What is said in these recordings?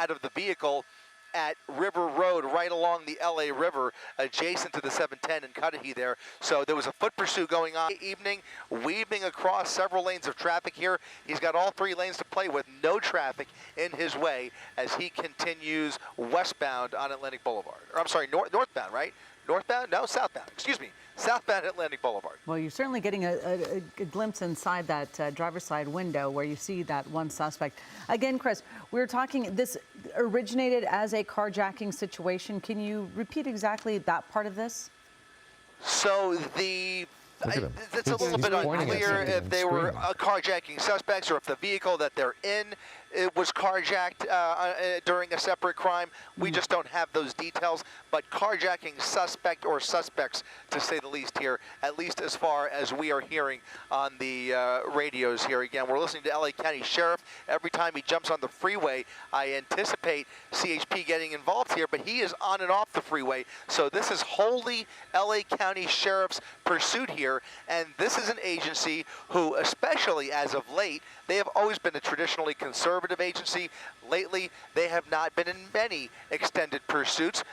out of the vehicle at River Road, right along the LA River, adjacent to the 710 in Cudahy there. So there was a foot pursuit going on evening, weaving across several lanes of traffic here. He's got all 3 lanes to play with, no traffic in his way as he continues westbound on Atlantic Boulevard. Or I'm sorry, northbound, right? Northbound? No, southbound. Excuse me. Southbound Atlantic Boulevard. Well, you're certainly getting a glimpse inside that driver's side window where you see that one suspect. Again, Chris, we're talking, this originated as a carjacking situation. Can you repeat exactly that part of this? So it's a little bit unclear if they were carjacking suspects or if the vehicle that they're in it was carjacked during a separate crime. We just don't have those details, but carjacking suspect or suspects, to say the least here, at least as far as we are hearing on the radios here. Again, we're listening to LA County Sheriff. Every time he jumps on the freeway, I anticipate CHP getting involved here, but he is on and off the freeway. So this is wholly LA County Sheriff's pursuit here, and this is an agency who, especially as of late, they have always been a traditionally conservative agency. Lately, they have not been in many extended pursuits,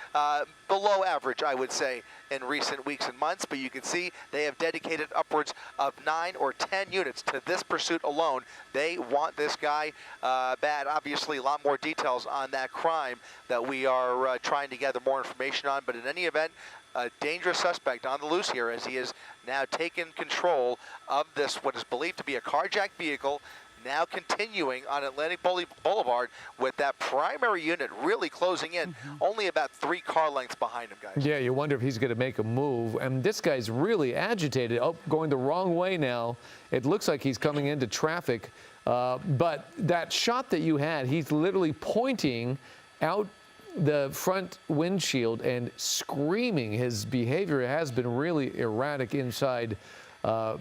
below average, I would say, in recent weeks and months. But you can see they have dedicated upwards of 9 or 10 units to this pursuit alone. They want this guy bad. Obviously, a lot more details on that crime that we are trying to gather more information on. But in any event, a dangerous suspect on the loose here as he has now taken control of this, what is believed to be a carjacked vehicle, now continuing on Atlantic Boulevard with that primary unit really closing in, only about 3 car lengths behind him, guys. Yeah, you wonder if he's going to make a move. And this guy's really agitated. Oh, going the wrong way now. It looks like he's coming into traffic. But that shot that you had, he's literally pointing out the front windshield and screaming. His behavior has been really erratic inside, the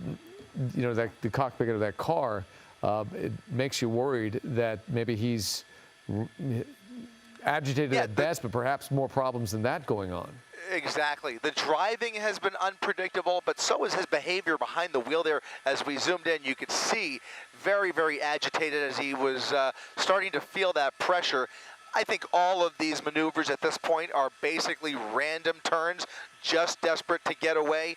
cockpit of that car. It makes you worried that maybe he's agitated at best, but perhaps more problems than that going on. Exactly. The driving has been unpredictable, but so is his behavior behind the wheel there. As we zoomed in, you could see very, very agitated as he was starting to feel that pressure. I think all of these maneuvers at this point are basically random turns, just desperate to get away.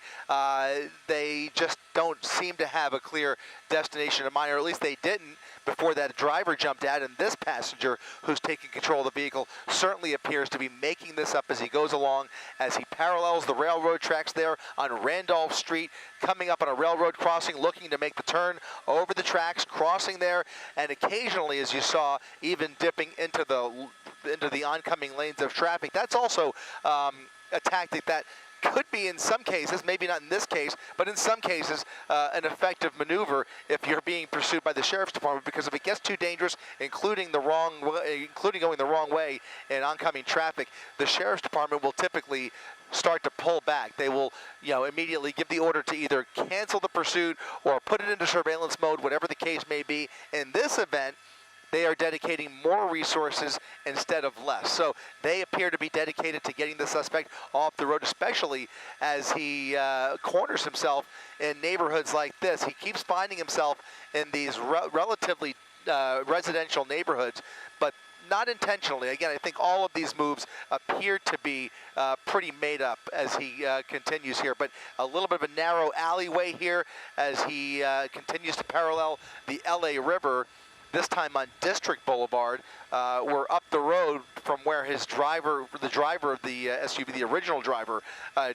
They just don't seem to have a clear destination in mind, or at least they didn't before that driver jumped out. And this passenger who's taking control of the vehicle certainly appears to be making this up as he goes along, as he parallels the railroad tracks there on Randolph Street, coming up on a railroad crossing, looking to make the turn over the tracks, crossing there, and occasionally, as you saw, even dipping into the oncoming lanes of traffic. That's also a tactic that could be, in some cases, maybe not in this case, but in some cases, an effective maneuver if you're being pursued by the sheriff's department, because if it gets too dangerous, including going the wrong way in oncoming traffic, the sheriff's department will typically start to pull back. They will, immediately give the order to either cancel the pursuit or put it into surveillance mode, whatever the case may be. In this event, they are dedicating more resources instead of less. So they appear to be dedicated to getting the suspect off the road, especially as he corners himself in neighborhoods like this. He keeps finding himself in these relatively residential neighborhoods, but not intentionally. Again, I think all of these moves appear to be pretty made up as he continues here. But a little bit of a narrow alleyway here as he continues to parallel the LA River, this time on District Boulevard. We're up the road from where the driver of the SUV, the original driver,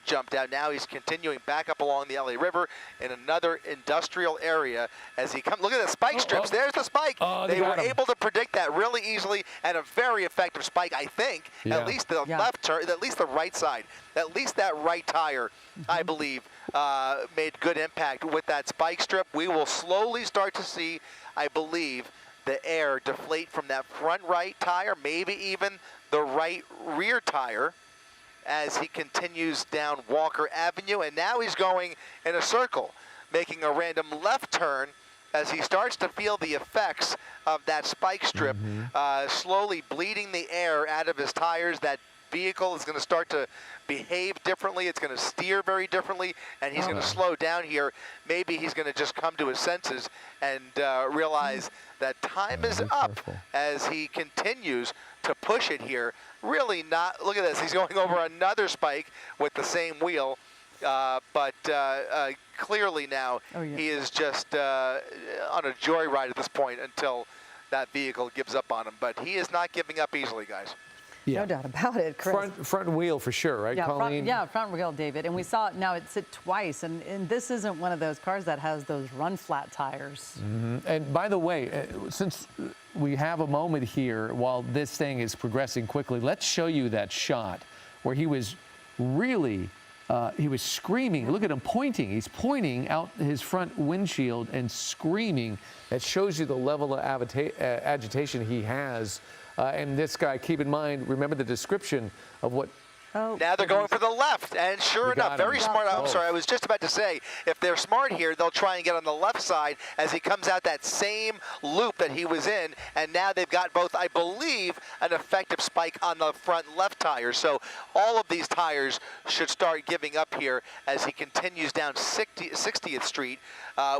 jumped out. Now he's continuing back up along the LA River in another industrial area as he comes. Look at the spike strips. There's the spike. They were able to predict that really easily, and a very effective spike, I think. Yeah. At least the left turn, at least the right side, at least that right tire, I believe, made good impact with that spike strip. We will slowly start to see, I believe, the air deflate from that front right tire, maybe even the right rear tire, as he continues down Walker Avenue. And now he's going in a circle, making a random left turn as he starts to feel the effects of that spike strip, slowly bleeding the air out of his tires. That vehicle is going to start to behave differently. It's going to steer very differently, and he's going to slow down here. Maybe he's going to just come to his senses and realize that time is up as he continues to push it here. Really not. Look at this. He's going over another spike with the same wheel. But clearly now he is just on a joyride at this point until that vehicle gives up on him. But he is not giving up easily, guys. Yeah. No doubt about it, Chris. Front wheel for sure, right, Yeah, Colleen? front wheel, David. And we saw it now, it's hit twice. And this isn't one of those cars that has those run flat tires. Mm-hmm. And by the way, since we have a moment here while this thing is progressing quickly, let's show you that shot where he was really, he was screaming. Look at him pointing. He's pointing out his front windshield and screaming. That shows you the level of agitation he has. And this guy, keep in mind, remember the description of what. Oh, now they're going for the left, and sure enough, very smart. I'm sorry, I was just about to say, if they're smart here, they'll try and get on the left side as he comes out that same loop that he was in, and now they've got both, I believe, an effective spike on the front left tire. So all of these tires should start giving up here as he continues down 60th Street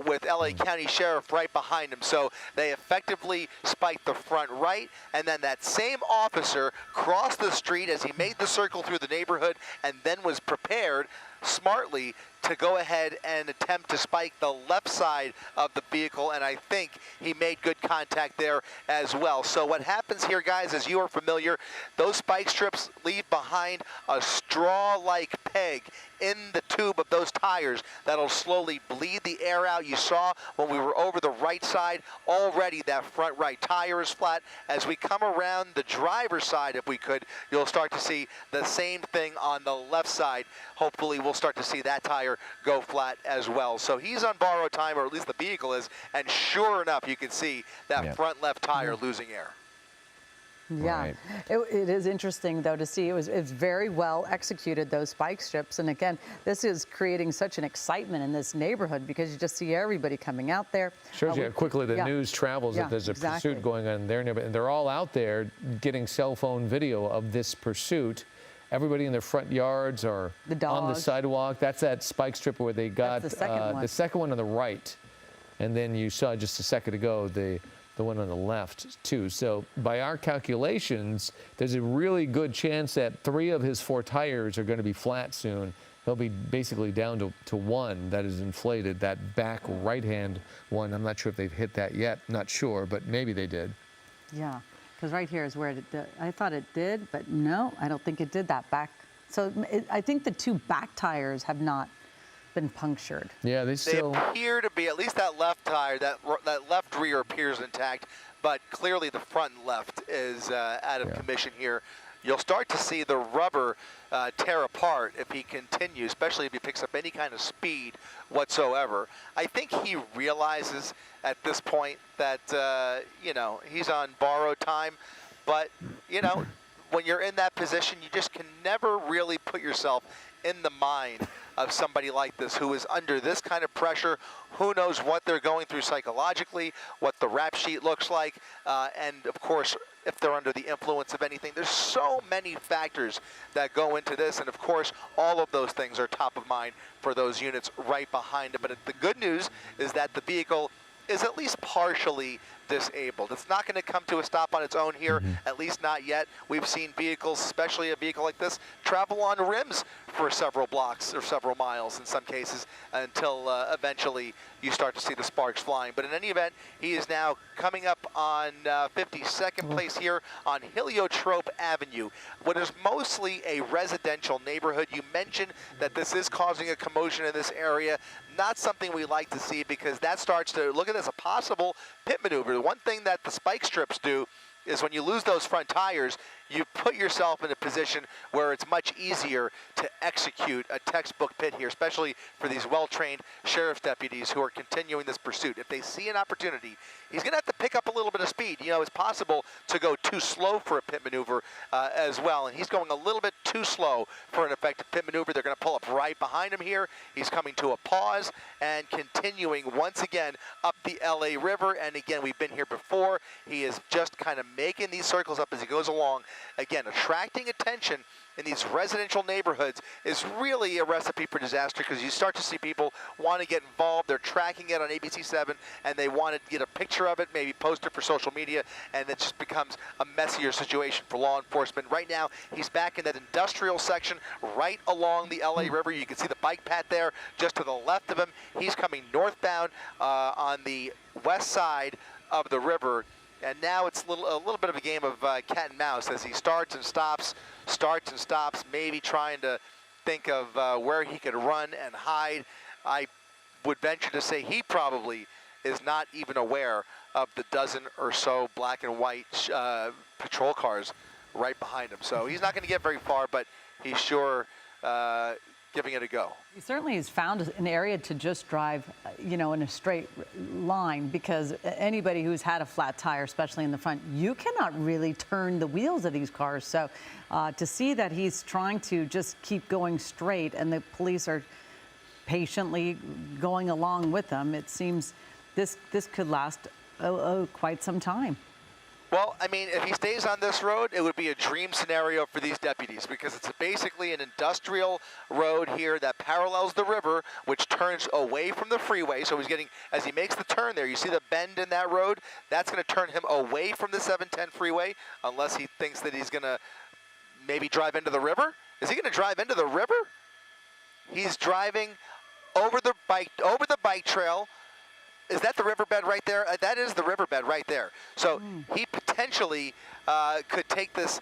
with LA County Sheriff right behind him. So they effectively spiked the front right, and then that same officer crossed the street as he made the circle through the neighborhood and then was prepared smartly to go ahead and attempt to spike the left side of the vehicle, and I think he made good contact there as well. So what happens here, guys, as you are familiar, those spike strips leave behind a straw-like peg in the tube of those tires that'll slowly bleed the air out. You saw when we were over the right side, already that front right tire is flat. As we come around the driver's side, if we could, you'll start to see the same thing on the left side. Hopefully we'll start to see that tire go flat as well. So he's on borrowed time, or at least the vehicle is, and sure enough, you can see that front left tire losing air. Yeah, Right. It is interesting, though, to see it's very well executed, those spike strips. And again, this is creating such an excitement in this neighborhood because you just see everybody coming out there. Shows you how quickly the news travels if there's a pursuit going on in their neighborhood. And they're all out there getting cell phone video of this pursuit. Everybody in their front yards or on the sidewalk. That's that spike strip where they got the second one on the right. And then you saw just a second ago the one on the left, too. So by our calculations, there's a really good chance that 3 of his 4 tires are going to be flat soon. They'll be basically down to one that is inflated, that back right-hand one. I'm not sure if they've hit that yet. Not sure, but maybe they did. Yeah, because right here is where I thought it did, but no, I don't think it did that back. So I think the 2 back tires have not been punctured. Yeah, they appear to be, at least that left tire, that left rear appears intact, but clearly the front left is out of commission here. You'll start to see the rubber tear apart if he continues, especially if he picks up any kind of speed whatsoever. I think he realizes at this point that, you know, he's on borrowed time, but, you know, when you're in that position, you just can never really put yourself in the mind of somebody like this who is under this kind of pressure. Who knows what they're going through psychologically, what the rap sheet looks like, and of course, if they're under the influence of anything. There's so many factors that go into this, and of course, all of those things are top of mind for those units right behind it. But the good news is that the vehicle is at least partially disabled. It's not going to come to a stop on its own here, at least not yet. We've seen vehicles, especially a vehicle like this, travel on rims for several blocks or several miles in some cases until eventually you start to see the sparks flying. But in any event, he is now coming up on 52nd place here on Heliotrope Avenue, what is mostly a residential neighborhood. You mentioned that this is causing a commotion in this area. Not something we like to see because that starts to look at it as a possible pit maneuver. The one thing that the spike strips do is when you lose those front tires, you put yourself in a position where it's much easier to execute a textbook pit here, especially for these well-trained sheriff's deputies who are continuing this pursuit. If they see an opportunity, he's going to have to pick up a little bit of speed. You know, it's possible to go too slow for a pit maneuver as well, and he's going a little bit too slow for an effective pit maneuver. They're going to pull up right behind him here. He's coming to a pause and continuing once again up the LA River, and again, we've been here before. He is just kind of making these circles up as he goes along, again, attracting attention in these residential neighborhoods is really a recipe for disaster, because you start to see people want to get involved. They're tracking it on ABC7, and they want to get a picture of it, maybe post it for social media, and it just becomes a messier situation for law enforcement. Right now, he's back in that industrial section right along the LA River. You can see the bike path there just to the left of him. He's coming northbound on the west side of the river. And now it's a little bit of a game of cat and mouse as he starts and stops, maybe trying to think of where he could run and hide. I would venture to say he probably is not even aware of the dozen or so black and white patrol cars right behind him. So he's not going to get very far, but he's sure giving it a go. He certainly has found an area to just drive, in a straight line, because anybody who's had a flat tire, especially in the front, you cannot really turn the wheels of these cars. So to see that he's trying to just keep going straight and the police are patiently going along with them, it seems this could last quite some time. Well, I mean, if he stays on this road, it would be a dream scenario for these deputies, because it's basically an industrial road here that parallels the river, which turns away from the freeway. So he's getting, as he makes the turn there, you see the bend in that road? That's going to turn him away from the 710 freeway, unless he thinks that he's going to maybe drive into the river. Is he going to drive into the river? He's driving over the bike trail. Is that the riverbed right there? That is the riverbed right there. So he potentially could take this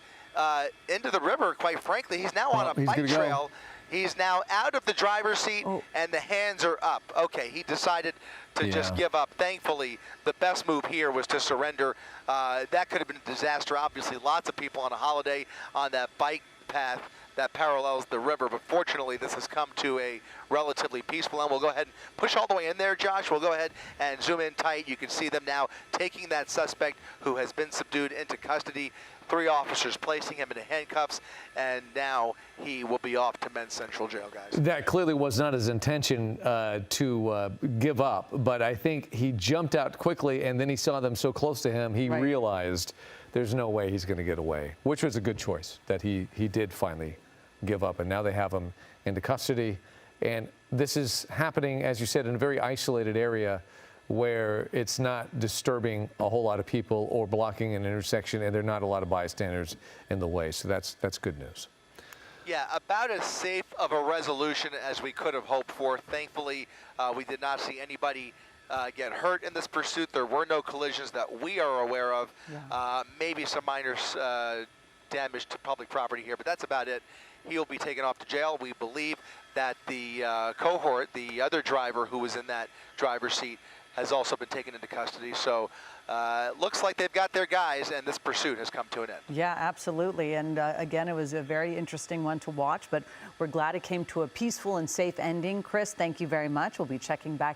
into the river, quite frankly. He's now on a bike trail. He's now out of the driver's seat, and the hands are up. Okay, he decided to just give up. Thankfully, the best move here was to surrender. That could have been a disaster. Obviously, lots of people on a holiday on that bike path that parallels the river, but fortunately this has come to a relatively peaceful end. We'll go ahead and push all the way in there, Josh. We'll go ahead and zoom in tight. You can see them now taking that suspect who has been subdued into custody. 3 officers placing him in handcuffs, and now he will be off to Men's Central Jail, guys. That clearly was not his intention to give up, but I think he jumped out quickly, and then he saw them so close to him, he realized there's no way he's going to get away, which was a good choice that he did finally give up, and now they have him into custody. And this is happening, as you said, in a very isolated area where it's not disturbing a whole lot of people or blocking an intersection, and there are not a lot of bystanders in the way. So that's good news. Yeah, about as safe of a resolution as we could have hoped for. Thankfully, we did not see anybody get hurt in this pursuit. There were no collisions that we are aware of. Maybe some minor damage to public property here, but that's about it. He'll be taken off to jail. We believe that the cohort, the other driver who was in that driver's seat, has also been taken into custody. So looks like they've got their guys, and this pursuit has come to an end. Yeah, absolutely. And again, it was a very interesting one to watch, but we're glad it came to a peaceful and safe ending. Chris, thank you very much. We'll be checking back